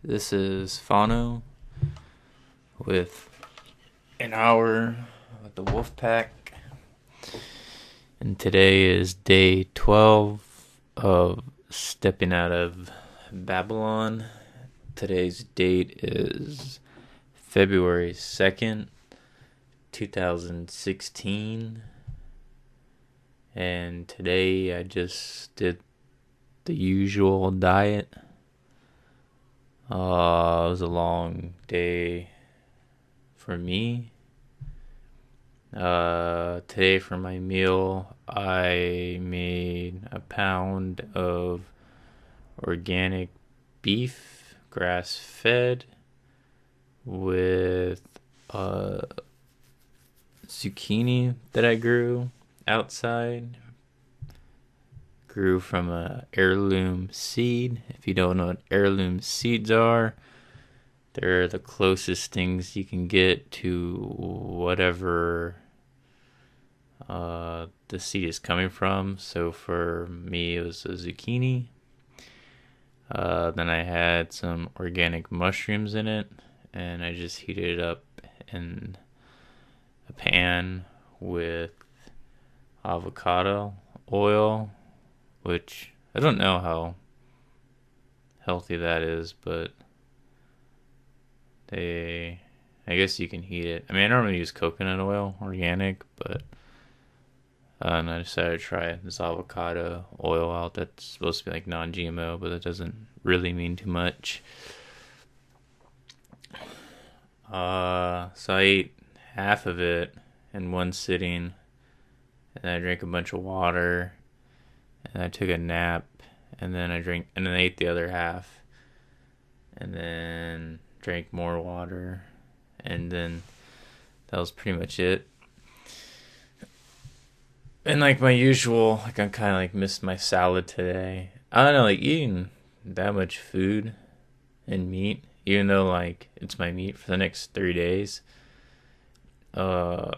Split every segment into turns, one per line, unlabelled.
This is Fano with an hour with the Wolf Pack, and today is day 12 of stepping out of Babylon. Today's date is February 2nd, 2016, and today I just did the usual diet. It was a long day for me. Today for my meal, I made a pound of organic beef, grass-fed, with zucchini that I grew outside. Grew from a heirloom seed. If you don't know what heirloom seeds are, they're the closest things you can get to whatever the seed is coming from. So for me, it was a zucchini. Then I had some organic mushrooms in it, and I just heated it up in a pan with avocado oil, which I don't know how healthy that is, but I guess you can heat it. I mean, I normally use coconut oil, organic, but and I decided to try this avocado oil out that's supposed to be like non-GMO, but that doesn't really mean too much. So I ate half of it in one sitting, and I drank a bunch of water, and I took a nap, and then I ate the other half, and then drank more water, and then that was pretty much it. And like my usual, like I kind of like missed my salad today. I don't know, like eating that much food and meat, even though like it's my meat for the next 3 days. I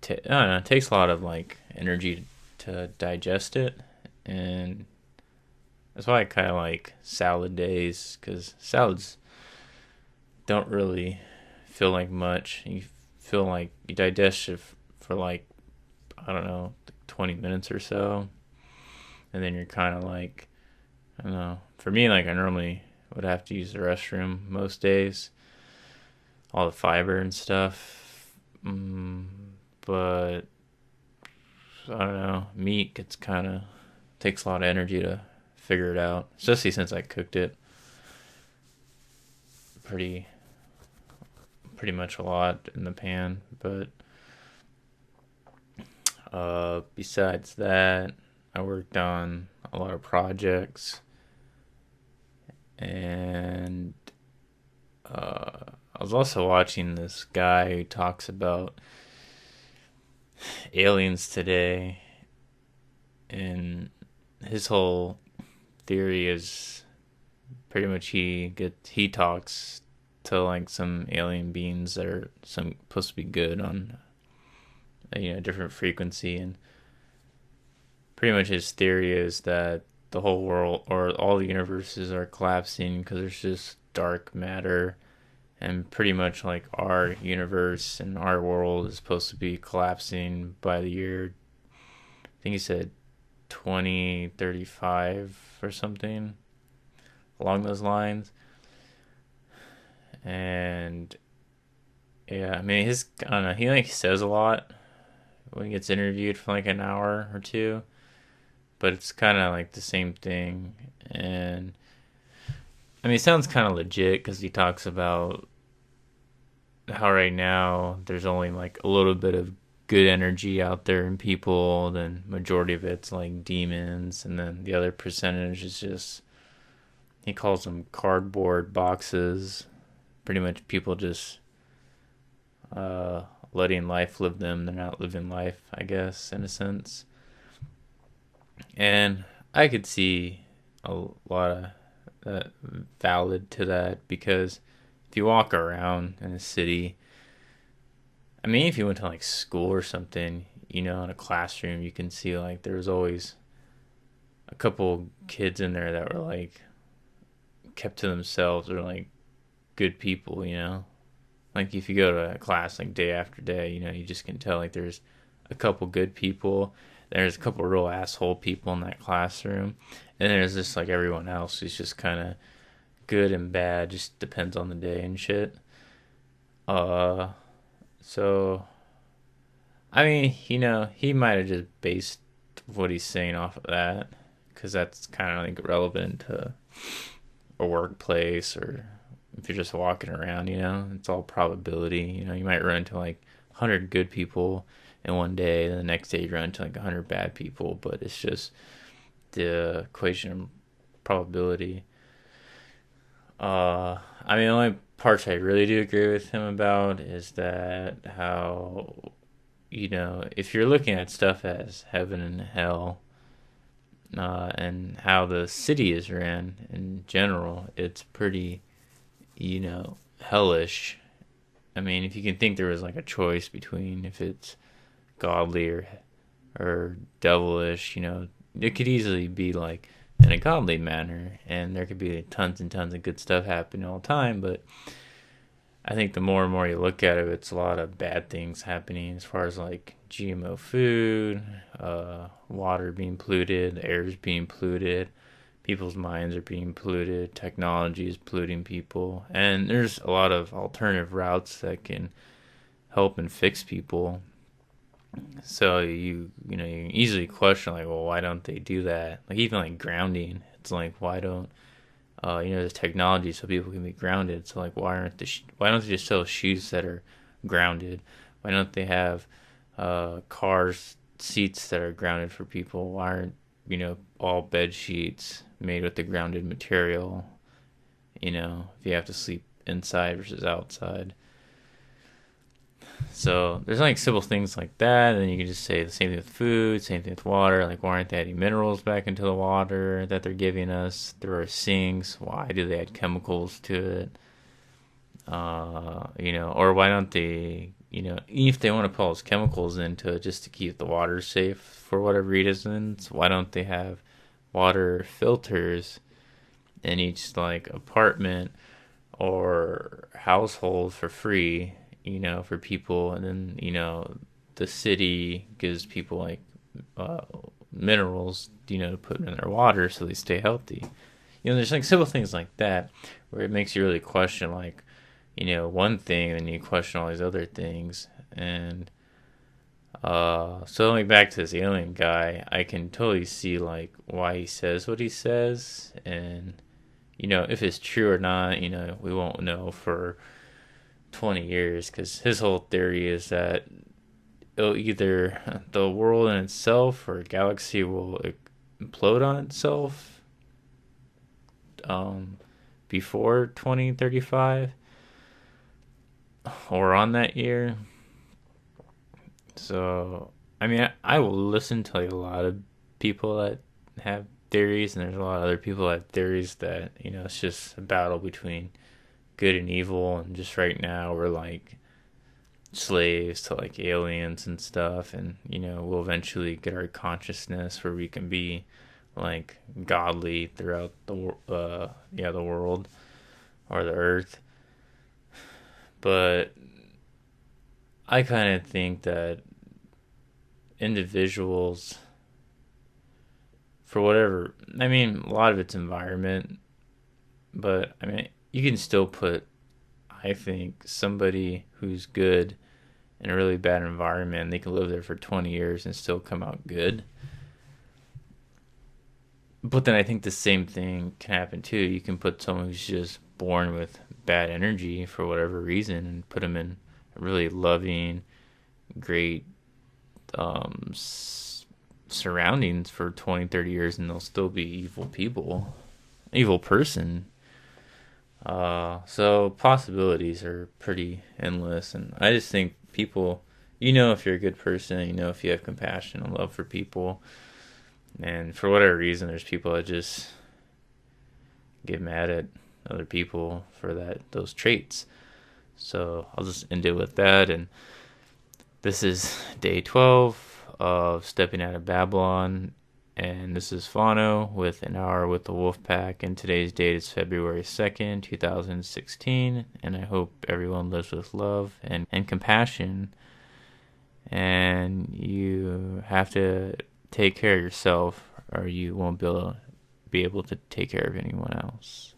don't know, it takes a lot of like energy to digest it, and that's why I kind of like salad days, because salads don't really feel like much. You feel like you digest it for like, I don't know, 20 minutes or so, and then you're kind of like, I don't know, for me, like I normally would have to use the restroom most days, all the fiber and stuff, but I don't know, meat takes a lot of energy to figure it out, especially since I cooked it pretty much a lot in the pan. But besides that, I worked on a lot of projects, and I was also watching this guy who talks about aliens today, and his whole theory is pretty much he talks to like some alien beings that are supposed to be good on a different frequency, and pretty much his theory is that the whole world or all the universes are collapsing because there's just dark matter, and pretty much like our universe and our world is supposed to be collapsing by the year, I think he said 2035 or something along those lines. And yeah, I mean, I don't know, he like says a lot when he gets interviewed for like an hour or two, but it's kind of like the same thing. And I mean, it sounds kind of legit because he talks about how right now there's only like a little bit of good energy out there in people, then majority of it's like demons, and then the other percentage is just, he calls them cardboard boxes, pretty much people just letting life live them. They're not living life, I guess, in a sense. And I could see a lot of valid to that, because if you walk around in a city, I mean, if you went to like school or something, in a classroom, you can see like there's always a couple kids in there that were like kept to themselves or like good people. Like if you go to a class like day after day, you just can tell like there's a couple good people. There's a couple real asshole people in that classroom. And there's just like everyone else who's just kind of good and bad, just depends on the day and shit. Uh, so, I mean, he might have just based what he's saying off of that, because that's kind of like relevant to a workplace, or if you're just walking around, it's all probability. You might run into like 100 good people in one day, and the next day you run into like 100 bad people, but it's just the equation of probability. I mean, the only parts I really do agree with him about is that how, if you're looking at stuff as heaven and hell, and how the city is ran in general, it's pretty, hellish. I mean, if you can think there was like a choice between if it's godly or devilish, it could easily be like in a godly manner, and there could be tons and tons of good stuff happening all the time. But I think the more and more you look at it, it's a lot of bad things happening as far as like GMO food, water being polluted, the air is being polluted, people's minds are being polluted, technology is polluting people, and there's a lot of alternative routes that can help and fix people. So you can easily question like, well, why don't they do that? Like even like grounding, it's like why don't there's technology so people can be grounded. So like why don't they just sell shoes that are grounded? Why don't they have cars seats that are grounded for people? Why aren't all bed sheets made with the grounded material? If you have to sleep inside versus outside. So there's like simple things like that, and then you can just say the same thing with food, same thing with water. Like, why aren't they adding minerals back into the water that they're giving us through our sinks? Why do they add chemicals to it? Or why don't they, even if they want to put all those chemicals into it just to keep the water safe for whatever reasons, why don't they have water filters in each like apartment or household for free? For people, and then, the city gives people like minerals, to put in their water so they stay healthy. There's like simple things like that where it makes you really question like, one thing, and then you question all these other things. And so like back to this alien guy, I can totally see like why he says what he says, and if it's true or not, we won't know for 20 years, because his whole theory is that either the world in itself or a galaxy will implode on itself before 2035 or on that year. So I mean, I will listen to like a lot of people that have theories, and there's a lot of other people that have theories that it's just a battle between good and evil, and just right now we're like slaves to like aliens and stuff, and we'll eventually get our consciousness where we can be like godly throughout the world or the earth. But I kind of think that individuals, for whatever, I mean, a lot of it's environment, but I mean, you can still put, I think, somebody who's good in a really bad environment. They can live there for 20 years and still come out good. But then I think the same thing can happen too. You can put someone who's just born with bad energy for whatever reason and put them in a really loving, great surroundings for 20, 30 years, and they'll still be evil person. So possibilities are pretty endless, and I just think people, if you're a good person, if you have compassion and love for people, and for whatever reason, there's people that just get mad at other people for those traits. So I'll just end it with that, and this is day 12 of Stepping Out of Babylon. And this is Fano with An Hour with the Wolf Pack. And today's date is February 2nd, 2016. And I hope everyone lives with love and compassion. And you have to take care of yourself, or you won't be able to take care of anyone else.